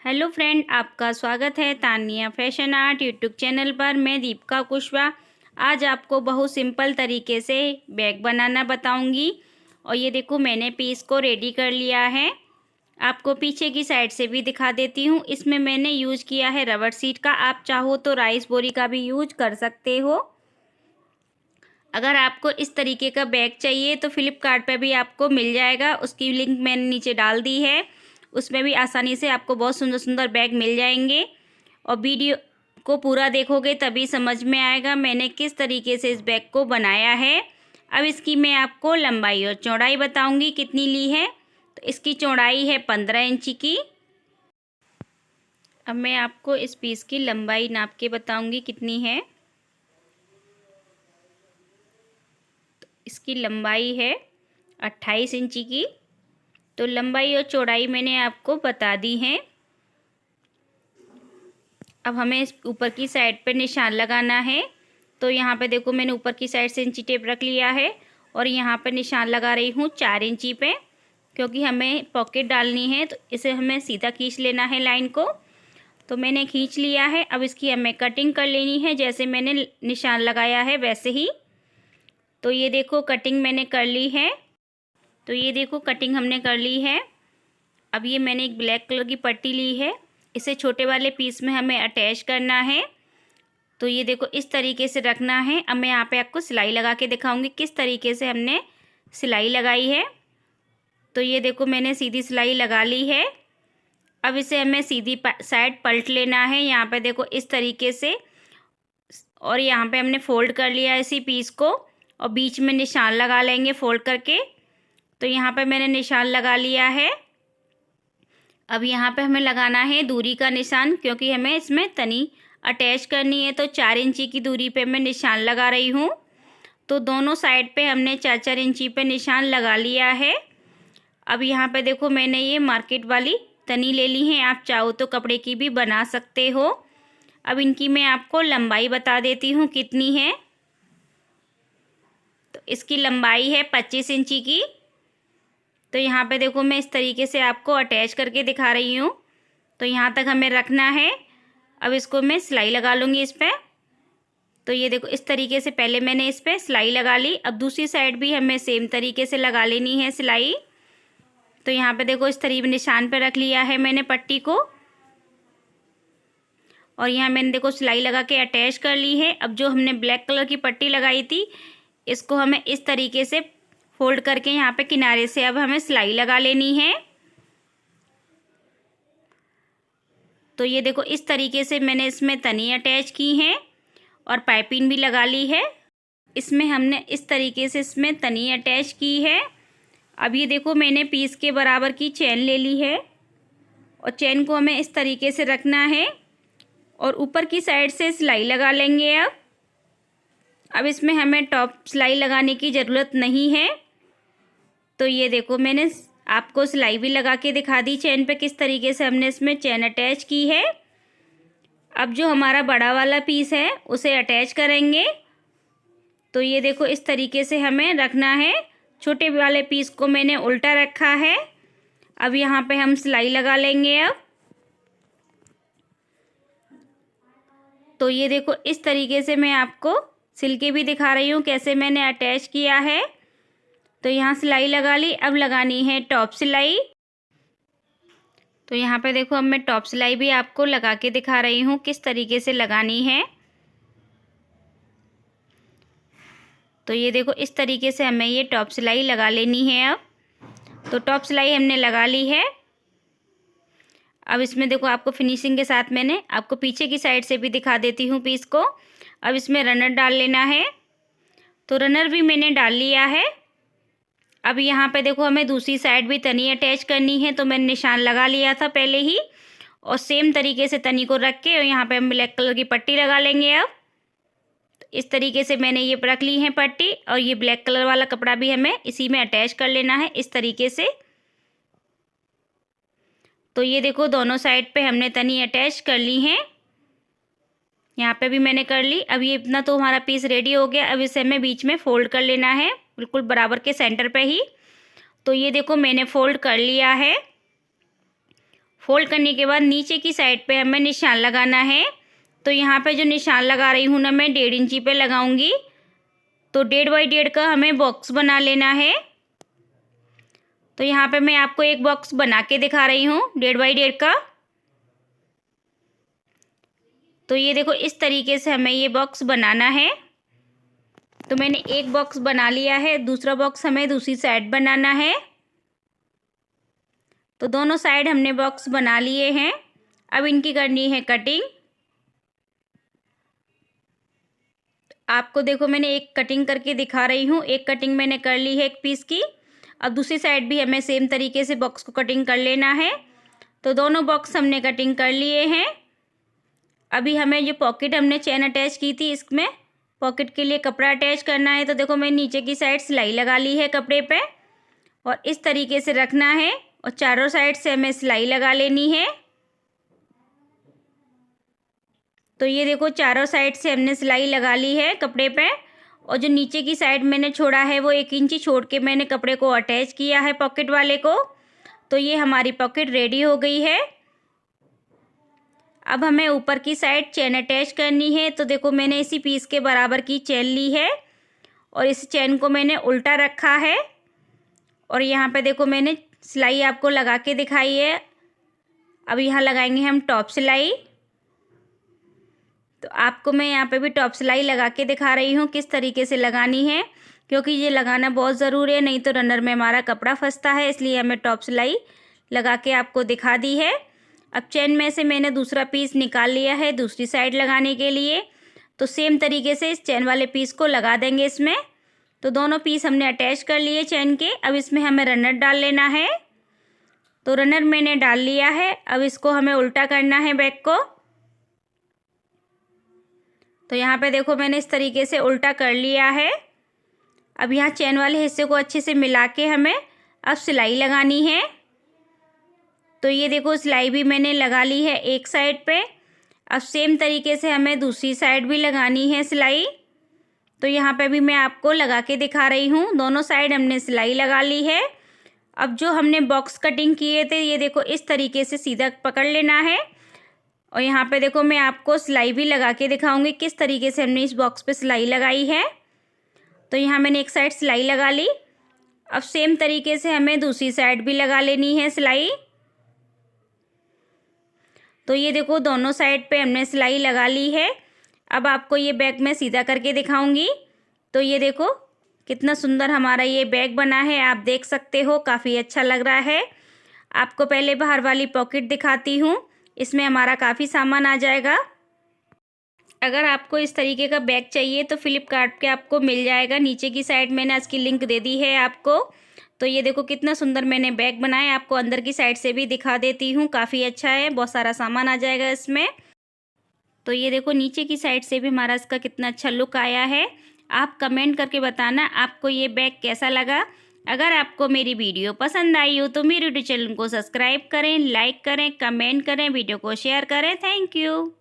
Hello friend, आपका स्वागत है Tania fashion art YouTube channel पर। मैं दीपिका कुशवाहा आज आपको बहुत सिंपल तरीके से बैग बनाना बताऊंगी। और ये देखो, मैंने पीस को रेडी कर लिया है। आपको पीछे की साइड से भी दिखा देती हूँ। इसमें मैंने यूज किया है रबर शीट का। आप चाहो तो राइस बोरी का भी यूज कर सकते हो। अगर आपको इस तरीके का बैग चाहिए तो फ्लिपकार्ट पे भी आपको मिल जाएगा। उसकी लिंक मैंने नीचे डाल दी है। उसमें भी आसानी से आपको बहुत सुंदर सुंदर बैग मिल जाएंगे। और वीडियो को पूरा देखोगे तभी समझ में आएगा मैंने किस तरीके से इस बैग को बनाया है। अब इसकी मैं आपको लंबाई और चौड़ाई बताऊंगी कितनी ली है। तो इसकी चौड़ाई है 15 इंच की। अब मैं आपको इस पीस की लंबाई नाप के बताऊंगी कितनी है। इसकी लंबाई है 28 इंच की। तो लंबाई और चौड़ाई मैंने आपको बता दी है। अब हमें इस ऊपर की साइड पे निशान लगाना है। तो यहाँ पे देखो, मैंने ऊपर की साइड से इंची टेप रख लिया है और यहाँ पे निशान लगा रही हूँ 4 इंची पे, क्योंकि हमें पॉकेट डालनी है। तो इसे हमें सीधा खींच लेना है लाइन को। तो मैंने खींच लिया है। अब इसकी हमें कटिंग कर लेनी है, जैसे मैंने निशान लगाया है वैसे ही। तो ये देखो, कटिंग मैंने कर ली है। तो ये देखो, कटिंग हमने कर ली है। अब ये मैंने एक ब्लैक कलर की पट्टी ली है। इसे छोटे वाले पीस में हमें अटैच करना है। तो ये देखो, इस तरीके से रखना है। अब मैं यहाँ पे आपको सिलाई लगा के दिखाऊंगी किस तरीके से हमने सिलाई लगाई है। तो ये देखो, मैंने सीधी सिलाई लगा ली है। अब इसे हमें सीधी साइड पलट लेना है। यहाँ पे देखो, इस तरीके से। और यहाँ पे हमने फोल्ड कर लिया इसी पीस को और बीच में निशान लगा लेंगे फोल्ड करके। तो यहाँ पे मैंने निशान लगा लिया है। अब यहाँ पे हमें लगाना है दूरी का निशान, क्योंकि हमें इसमें तनी अटैच करनी है। तो 4 इंची की दूरी पे मैं निशान लगा रही हूँ। तो दोनों साइड पे हमने 4-4 इंची पे निशान लगा लिया है। अब यहाँ पे देखो, मैंने ये मार्केट वाली तनी ले ली है। आप चाहो तो कपड़े की भी बना सकते हो। अब इनकी मैं आपको लंबाई बता देती हूँ कितनी है। तो इसकी लंबाई है 25 इंची की। तो यहाँ पे देखो, मैं इस तरीके से आपको अटैच करके दिखा रही हूँ। तो यहाँ तक हमें रखना है। अब इसको मैं सिलाई लगा लूँगी इस पर। तो ये देखो, इस तरीके से पहले मैंने इस पर सिलाई लगा ली। अब दूसरी साइड भी हमें सेम तरीके से लगा लेनी है सिलाई। तो यहाँ पे देखो, इस तरीके निशान पे रख लिया है मैंने पट्टी को। और यहाँ मैंने देखो सिलाई लगा के अटैच कर ली है। अब जो हमने ब्लैक कलर की पट्टी लगाई थी, इसको हमें इस तरीके से फोल्ड करके यहाँ पे किनारे से अब हमें सिलाई लगा लेनी है। तो ये देखो, इस तरीके से मैंने इसमें तनी अटैच की है और पाइपिंग भी लगा ली है। इसमें हमने इस तरीके से इसमें तनी अटैच की है। अब ये देखो, मैंने पीस के बराबर की चेन ले ली है और चेन को हमें इस तरीके से रखना है और ऊपर की साइड से सिलाई लगा लेंगे। अब इसमें हमें टॉप सिलाई लगाने की ज़रूरत नहीं है। तो ये देखो, मैंने आपको सिलाई भी लगा के दिखा दी चेन पे किस तरीके से हमने इसमें चेन अटैच की है। अब जो हमारा बड़ा वाला पीस है उसे अटैच करेंगे। तो ये देखो, इस तरीके से हमें रखना है। छोटे वाले पीस को मैंने उल्टा रखा है। अब यहाँ पे हम सिलाई लगा लेंगे। अब तो ये देखो, इस तरीके से मैं आपको सिल के भी दिखा रही हूँ कैसे मैंने अटैच किया है। तो यहाँ सिलाई लगा ली। अब लगानी है टॉप सिलाई। तो यहाँ पे देखो, अब मैं टॉप सिलाई भी आपको लगा के दिखा रही हूँ किस तरीके से लगानी है। तो ये देखो, इस तरीके से हमें ये टॉप सिलाई लगा लेनी है। अब तो टॉप सिलाई हमने लगा ली है। अब इसमें देखो, आपको फिनिशिंग के साथ मैंने आपको पीछे की साइड से भी दिखा देती हूँ पीस को। अब इसमें रनर डाल लेना है। तो रनर भी मैंने डाल लिया है। अब यहाँ पे देखो, हमें दूसरी साइड भी तनी अटैच करनी है। तो मैंने निशान लगा लिया था पहले ही और सेम तरीके से तनी को रख के और यहाँ पे हम ब्लैक कलर की पट्टी लगा लेंगे। अब तो इस तरीके से मैंने ये रख ली है पट्टी और ये ब्लैक कलर वाला कपड़ा भी हमें इसी में अटैच कर लेना है इस तरीके से। तो ये देखो, दोनों साइड पे हमने तनी अटैच कर ली है। यहाँ पे भी मैंने कर ली। अब ये इतना तो हमारा पीस रेडी हो गया। अब इसे हमें बीच में फोल्ड कर लेना है, बिल्कुल बराबर के सेंटर पे ही। तो ये देखो, मैंने फोल्ड कर लिया है। फोल्ड करने के बाद नीचे की साइड पे हमें निशान लगाना है। तो यहाँ पे जो निशान लगा रही हूँ ना मैं 1.5 इंची पे लगाऊंगी। तो 1.5 बाई 1.5 का हमें बॉक्स बना लेना है। तो यहाँ पे मैं आपको एक बॉक्स बना के दिखा रही हूँ 1.5 बाई 1.5 का। तो ये देखो इस तरीके से हमें ये बॉक्स बनाना है। तो मैंने एक बॉक्स बना लिया है, दूसरा बॉक्स हमें दूसरी साइड बनाना है। तो दोनों साइड हमने बॉक्स बना लिए हैं। अब इनकी करनी है कटिंग। आपको देखो मैंने एक कटिंग करके दिखा रही हूँ। एक कटिंग मैंने कर ली है एक पीस की। अब दूसरी साइड भी हमें सेम तरीके से बॉक्स को कटिंग कर लेना है। तो दोनों बॉक्स हमने कटिंग कर लिए हैं। अभी हमें जो पॉकेट हमने चेन अटैच की थी, इसमें पॉकेट के लिए कपड़ा अटैच करना है। तो देखो मैं नीचे की साइड सिलाई लगा ली है कपड़े पे और इस तरीके से रखना है और चारों साइड से हमें सिलाई लगा लेनी है। तो ये देखो चारों साइड से हमने सिलाई लगा ली है कपड़े पे और जो नीचे की साइड मैंने छोड़ा है वो 1 इंची छोड़ के मैंने कपड़े को अटैच किया है पॉकेट वाले को। तो ये हमारी पॉकेट रेडी हो गई है। अब हमें ऊपर की साइड चेन अटैच करनी है। तो देखो मैंने इसी पीस के बराबर की चेन ली है और इस चेन को मैंने उल्टा रखा है और यहाँ पे देखो मैंने सिलाई आपको लगा के दिखाई है। अब यहाँ लगाएंगे हम टॉप सिलाई। तो आपको मैं यहाँ पे भी टॉप सिलाई लगा के दिखा रही हूँ किस तरीके से लगानी है, क्योंकि ये लगाना बहुत ज़रूरी है, नहीं तो रनर में हमारा कपड़ा फंसता है। इसलिए हमें टॉप सिलाई लगा के आपको दिखा दी है। अब चेन में से मैंने दूसरा पीस निकाल लिया है दूसरी साइड लगाने के लिए। तो सेम तरीके से इस चेन वाले पीस को लगा देंगे इसमें। तो दोनों पीस हमने अटैच कर लिए चेन के। अब इसमें हमें रनर डाल लेना है। तो रनर मैंने डाल लिया है। अब इसको हमें उल्टा करना है बैक को। तो यहाँ पे देखो मैंने इस तरीके से उल्टा कर लिया है। अब यहाँ चेन वाले हिस्से को अच्छे से मिला के हमें अब सिलाई लगानी है। तो ये देखो सिलाई भी मैंने लगा ली है एक साइड पे। अब सेम तरीके से हमें दूसरी साइड भी लगानी है सिलाई। तो यहाँ पे भी मैं आपको लगा के दिखा रही हूँ। दोनों साइड हमने सिलाई लगा ली है। अब जो हमने बॉक्स कटिंग किए थे ये देखो इस तरीके से सीधा पकड़ लेना है और यहाँ पे देखो मैं आपको सिलाई भी लगा के दिखाऊंगी किस तरीके से हमने इस बॉक्स पे सिलाई लगाई है। तो यहाँ मैंने एक साइड सिलाई लगा ली। अब सेम तरीके से हमें दूसरी साइड भी लगा लेनी है सिलाई। तो ये देखो दोनों साइड पे हमने सिलाई लगा ली है। अब आपको ये बैग मैं सीधा करके दिखाऊंगी। तो ये देखो कितना सुंदर हमारा ये बैग बना है, आप देख सकते हो, काफ़ी अच्छा लग रहा है। आपको पहले बाहर वाली पॉकेट दिखाती हूँ, इसमें हमारा काफ़ी सामान आ जाएगा। अगर आपको इस तरीके का बैग चाहिए तो फ्लिपकार्ट पे आपको मिल जाएगा। नीचे की साइड मैंने इसकी लिंक दे दी है आपको। तो ये देखो कितना सुंदर मैंने बैग बनाया। आपको अंदर की साइड से भी दिखा देती हूँ, काफ़ी अच्छा है, बहुत सारा सामान आ जाएगा इसमें। तो ये देखो नीचे की साइड से भी हमारा इसका कितना अच्छा लुक आया है। आप कमेंट करके बताना आपको ये बैग कैसा लगा। अगर आपको मेरी वीडियो पसंद आई हो तो मेरे यूट्यूब चैनल को सब्सक्राइब करें, लाइक करें, कमेंट करें, वीडियो को शेयर करें। Thank you.